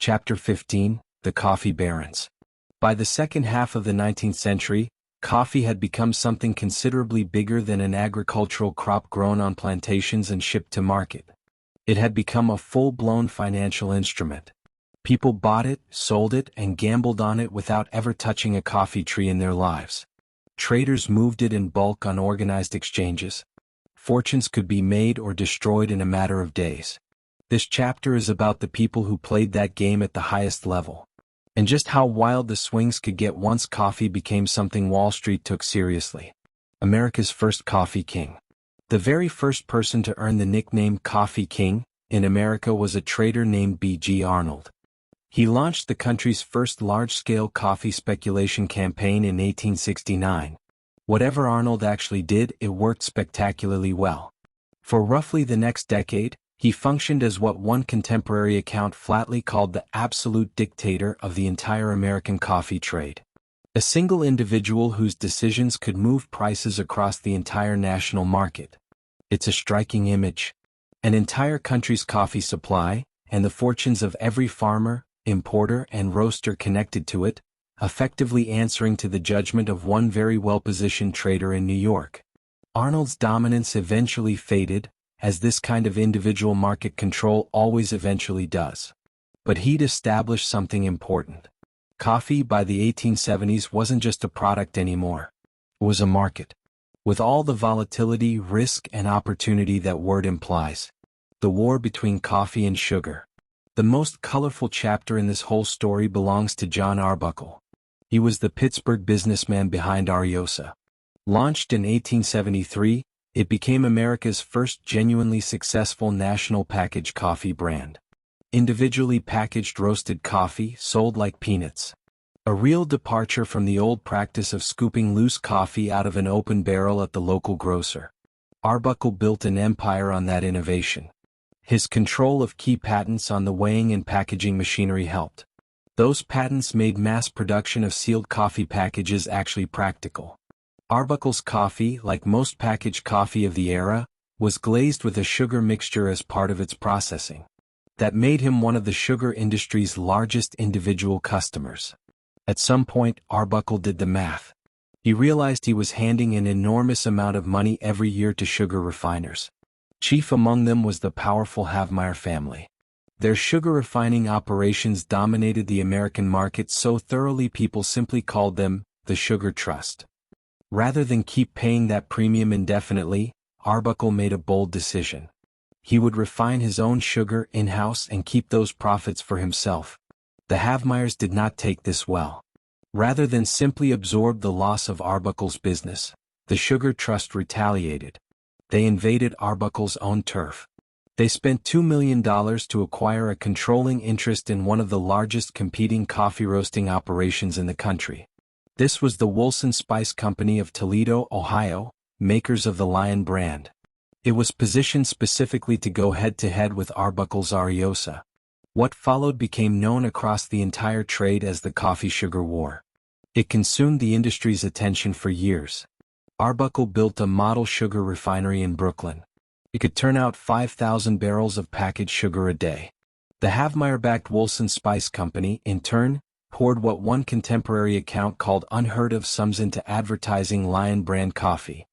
Chapter 15, The Coffee Barons. By the second half of the 19th century, coffee had become something considerably bigger than an agricultural crop grown on plantations and shipped to market. It had become a full-blown financial instrument. People bought it, sold it, and gambled on it without ever touching a coffee tree in their lives. Traders moved it in bulk on organized exchanges. Fortunes could be made or destroyed in a matter of days. This chapter is about the people who played that game at the highest level, and just how wild the swings could get once coffee became something Wall Street took seriously. America's first coffee king. The very first person to earn the nickname Coffee King in America was a trader named B.G. Arnold. He launched the country's first large-scale coffee speculation campaign in 1869. Whatever Arnold actually did, it worked spectacularly well. For roughly the next decade, he functioned as what one contemporary account flatly called the absolute dictator of the entire American coffee trade. A single individual whose decisions could move prices across the entire national market. It's a striking image. An entire country's coffee supply, and the fortunes of every farmer, importer, and roaster connected to it, effectively answering to the judgment of one very well-positioned trader in New York. Arnold's dominance eventually faded, as this kind of individual market control always eventually does. But he'd established something important. Coffee by the 1870s wasn't just a product anymore. It was a market. With all the volatility, risk, and opportunity that word implies. The war between coffee and sugar. The most colorful chapter in this whole story belongs to John Arbuckle. He was the Pittsburgh businessman behind Ariosa. Launched in 1873, it became America's first genuinely successful national packaged coffee brand. Individually packaged roasted coffee sold like peanuts. A real departure from the old practice of scooping loose coffee out of an open barrel at the local grocer. Arbuckle built an empire on that innovation. His control of key patents on the weighing and packaging machinery helped. Those patents made mass production of sealed coffee packages actually practical. Arbuckle's coffee, like most packaged coffee of the era, was glazed with a sugar mixture as part of its processing. That made him one of the sugar industry's largest individual customers. At some point, Arbuckle did the math. He realized he was handing an enormous amount of money every year to sugar refiners. Chief among them was the powerful Havmeyer family. Their sugar refining operations dominated the American market so thoroughly people simply called them the Sugar Trust. Rather than keep paying that premium indefinitely, Arbuckle made a bold decision. He would refine his own sugar in-house and keep those profits for himself. The Havmeyers did not take this well. Rather than simply absorb the loss of Arbuckle's business, the Sugar Trust retaliated. They invaded Arbuckle's own turf. They spent $2 million to acquire a controlling interest in one of the largest competing coffee roasting operations in the country. This was the Wilson Spice Company of Toledo, Ohio, makers of the Lion brand. It was positioned specifically to go head-to-head with Arbuckle's Ariosa. What followed became known across the entire trade as the Coffee-Sugar War. It consumed the industry's attention for years. Arbuckle built a model sugar refinery in Brooklyn. It could turn out 5,000 barrels of packaged sugar a day. The Havmeyer-backed Wilson Spice Company, in turn, poured what one contemporary account called unheard-of sums into advertising Lion brand coffee.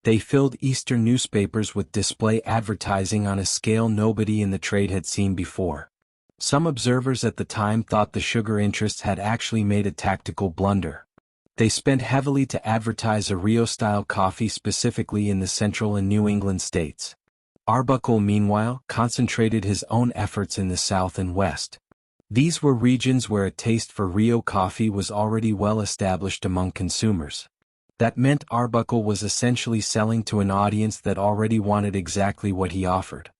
They filled Eastern newspapers with display advertising on a scale nobody in the trade had seen before. Some observers at the time thought the sugar interests had actually made a tactical blunder. They spent heavily to advertise a Rio-style coffee specifically in the Central and New England states. Arbuckle, meanwhile, concentrated his own efforts in the South and West. These were regions where a taste for Rio coffee was already well established among consumers. That meant Arbuckle was essentially selling to an audience that already wanted exactly what he offered.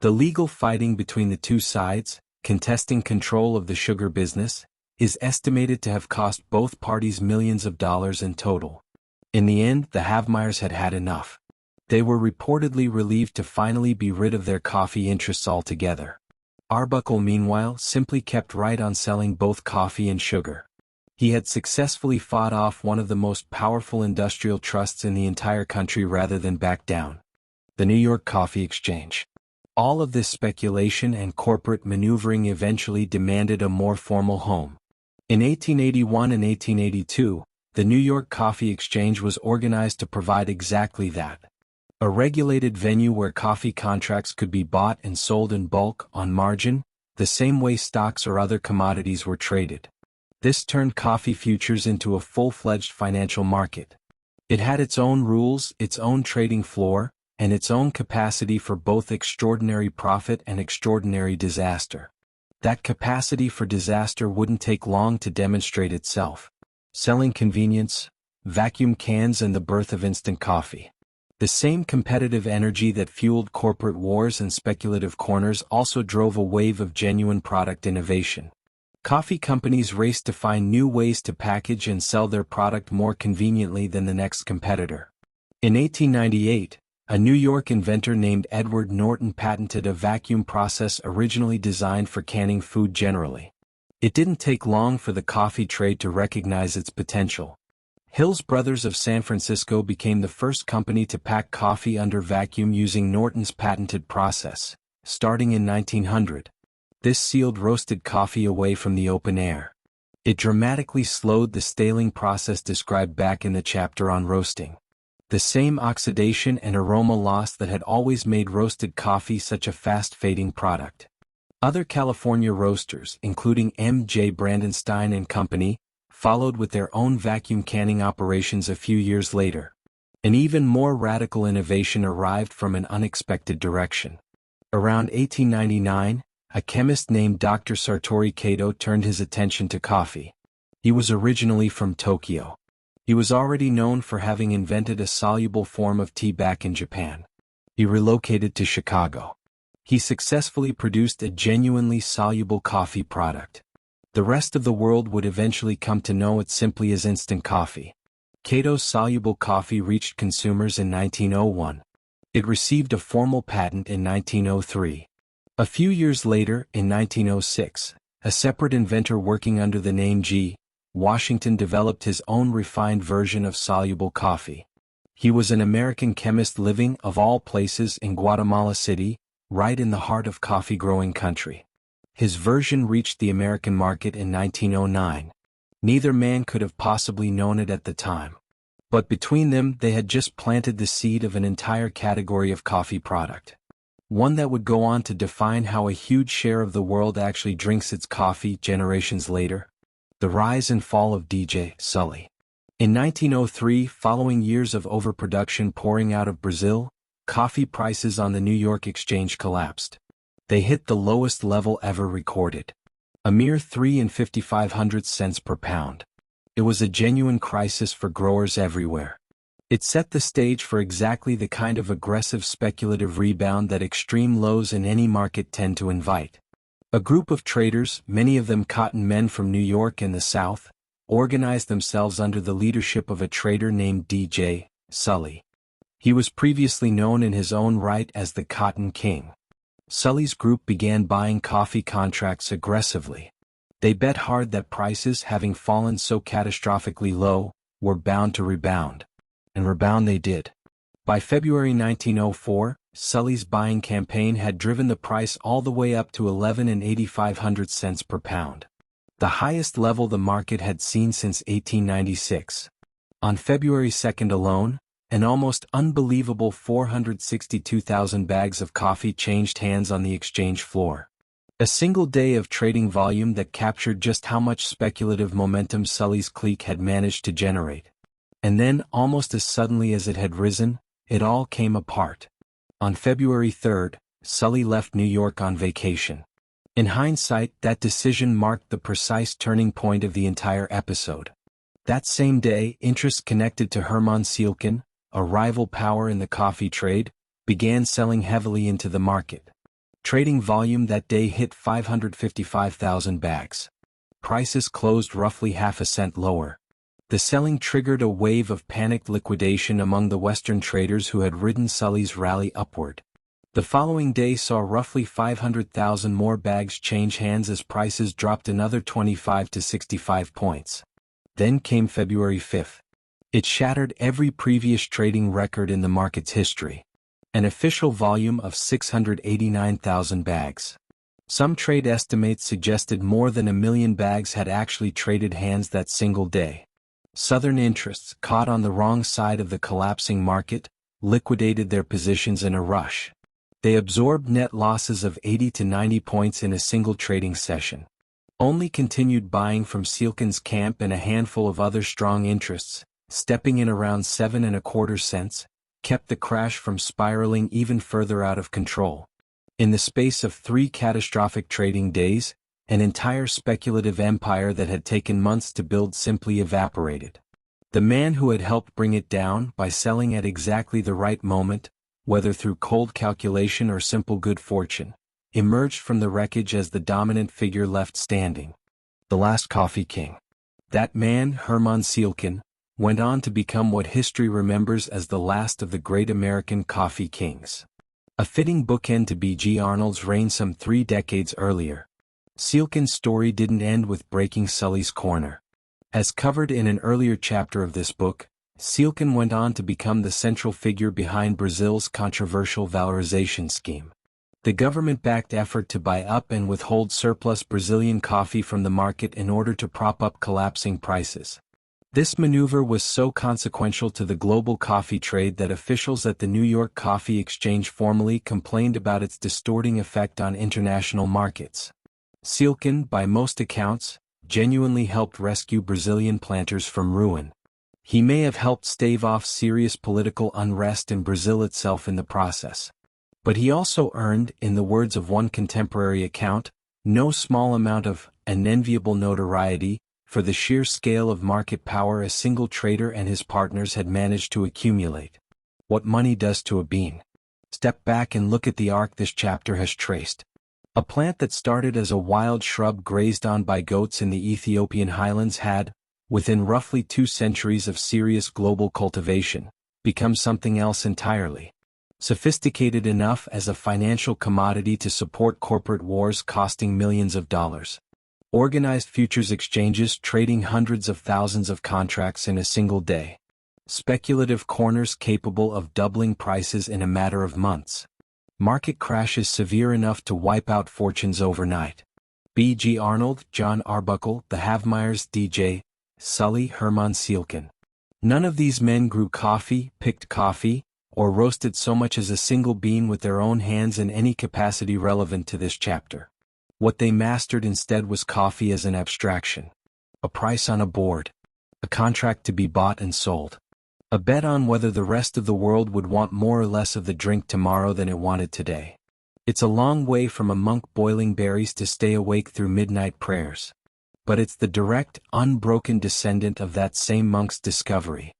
The legal fighting between the two sides, contesting control of the sugar business, is estimated to have cost both parties millions of dollars in total. In the end, the Havmeyers had had enough. They were reportedly relieved to finally be rid of their coffee interests altogether. Arbuckle, meanwhile, simply kept right on selling both coffee and sugar. He had successfully fought off one of the most powerful industrial trusts in the entire country rather than back down. The New York Coffee Exchange. All of this speculation and corporate maneuvering eventually demanded a more formal home. In 1881 and 1882, the New York Coffee Exchange was organized to provide exactly that. A regulated venue where coffee contracts could be bought and sold in bulk, on margin, the same way stocks or other commodities were traded. This turned coffee futures into a full-fledged financial market. It had its own rules, its own trading floor, and its own capacity for both extraordinary profit and extraordinary disaster. That capacity for disaster wouldn't take long to demonstrate itself. Selling convenience, vacuum cans, and the birth of instant coffee. The same competitive energy that fueled corporate wars and speculative corners also drove a wave of genuine product innovation. Coffee companies raced to find new ways to package and sell their product more conveniently than the next competitor. In 1898, a New York inventor named Edward Norton patented a vacuum process originally designed for canning food generally. It didn't take long for the coffee trade to recognize its potential. Hills Brothers of San Francisco became the first company to pack coffee under vacuum using Norton's patented process, starting in 1900. This sealed roasted coffee away from the open air. It dramatically slowed the staling process described back in the chapter on roasting. The same oxidation and aroma loss that had always made roasted coffee such a fast-fading product. Other California roasters, including M.J. Brandenstein and Company, followed with their own vacuum canning operations a few years later. An even more radical innovation arrived from an unexpected direction. Around 1899, a chemist named Dr. Sartori Kato turned his attention to coffee. He was originally from Tokyo. He was already known for having invented a soluble form of tea back in Japan. He relocated to Chicago. He successfully produced a genuinely soluble coffee product. The rest of the world would eventually come to know it simply as instant coffee. Kato's soluble coffee reached consumers in 1901. It received a formal patent in 1903. A few years later, in 1906, a separate inventor working under the name G. Washington developed his own refined version of soluble coffee. He was an American chemist living, of all places, in Guatemala City, right in the heart of coffee-growing country. His version reached the American market in 1909. Neither man could have possibly known it at the time. But between them they had just planted the seed of an entire category of coffee product. One that would go on to define how a huge share of the world actually drinks its coffee generations later. The rise and fall of DJ Sully. In 1903, following years of overproduction pouring out of Brazil, coffee prices on the New York Exchange collapsed. They hit the lowest level ever recorded. A mere 3.55 cents per pound. It was a genuine crisis for growers everywhere. It set the stage for exactly the kind of aggressive speculative rebound that extreme lows in any market tend to invite. A group of traders, many of them cotton men from New York and the South, organized themselves under the leadership of a trader named DJ Sully. He was previously known in his own right as the Cotton King. Sully's group began buying coffee contracts aggressively. They bet hard that prices, having fallen so catastrophically low, were bound to rebound. And rebound they did. By February 1904, Sully's buying campaign had driven the price all the way up to 11.85 cents per pound. The highest level the market had seen since 1896. On February 2nd alone, an almost unbelievable 462,000 bags of coffee changed hands on the exchange floor. A single day of trading volume that captured just how much speculative momentum Sully's clique had managed to generate. And then, almost as suddenly as it had risen, it all came apart. On February 3rd, Sully left New York on vacation. In hindsight, that decision marked the precise turning point of the entire episode. That same day, interests connected to Hermann Sielken, a rival power in the coffee trade, began selling heavily into the market. Trading volume that day hit 555,000 bags. Prices closed roughly half a cent lower. The selling triggered a wave of panicked liquidation among the Western traders who had ridden Sully's rally upward. The following day saw roughly 500,000 more bags change hands as prices dropped another 25 to 65 points. Then came February 5th. It shattered every previous trading record in the market's history. an official volume of 689,000 bags. Some trade estimates suggested more than 1 million bags had actually traded hands that single day. Southern interests, caught on the wrong side of the collapsing market, liquidated their positions in a rush. They absorbed net losses of 80 to 90 points in a single trading session. Only continued buying from Sielken's camp and a handful of other strong interests, stepping in around 7.25 cents, kept the crash from spiraling even further out of control. In the space of 3 catastrophic trading days, an entire speculative empire that had taken months to build simply evaporated. The man who had helped bring it down by selling at exactly the right moment, whether through cold calculation or simple good fortune, emerged from the wreckage as the dominant figure left standing. The last coffee king. That man, Hermann Sielken, went on to become what history remembers as the last of the great American coffee kings. A fitting bookend to B.G. Arnold's reign some 3 decades earlier. Sielken's story didn't end with breaking Sully's corner. As covered in an earlier chapter of this book, Sielken went on to become the central figure behind Brazil's controversial valorization scheme. The government-backed effort to buy up and withhold surplus Brazilian coffee from the market in order to prop up collapsing prices. This maneuver was so consequential to the global coffee trade that officials at the New York Coffee Exchange formally complained about its distorting effect on international markets. Sielken, by most accounts, genuinely helped rescue Brazilian planters from ruin. He may have helped stave off serious political unrest in Brazil itself in the process. But he also earned, in the words of one contemporary account, no small amount of unenviable notoriety for the sheer scale of market power a single trader and his partners had managed to accumulate. What money does to a bean. Step back and look at the arc this chapter has traced. A plant that started as a wild shrub grazed on by goats in the Ethiopian highlands had, within roughly 2 centuries of serious global cultivation, become something else entirely. Sophisticated enough as a financial commodity to support corporate wars costing millions of dollars. Organized futures exchanges trading hundreds of thousands of contracts in a single day. Speculative corners capable of doubling prices in a matter of months. Market crashes severe enough to wipe out fortunes overnight. B.G. Arnold, John Arbuckle, the Havmeyers, D.J. Sully, Hermann Sielken. None of these men grew coffee, picked coffee, or roasted so much as a single bean with their own hands in any capacity relevant to this chapter. What they mastered instead was coffee as an abstraction. A price on a board. A contract to be bought and sold. A bet on whether the rest of the world would want more or less of the drink tomorrow than it wanted today. It's a long way from a monk boiling berries to stay awake through midnight prayers. But it's the direct, unbroken descendant of that same monk's discovery.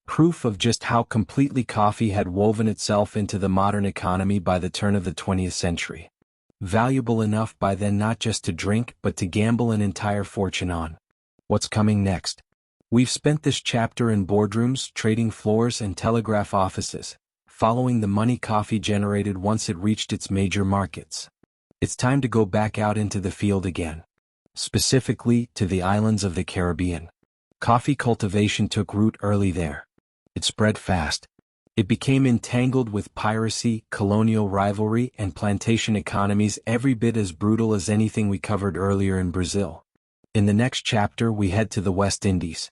Proof of just how completely coffee had woven itself into the modern economy by the turn of the 20th century. Valuable enough by then not just to drink but to gamble an entire fortune on. What's coming next? We've spent this chapter in boardrooms, trading floors and telegraph offices, following the money coffee generated once it reached its major markets. It's time to go back out into the field again. Specifically, to the islands of the Caribbean. Coffee cultivation took root early there. It spread fast. It became entangled with piracy, colonial rivalry, and plantation economies every bit as brutal as anything we covered earlier in Brazil. In the next chapter we head to the West Indies,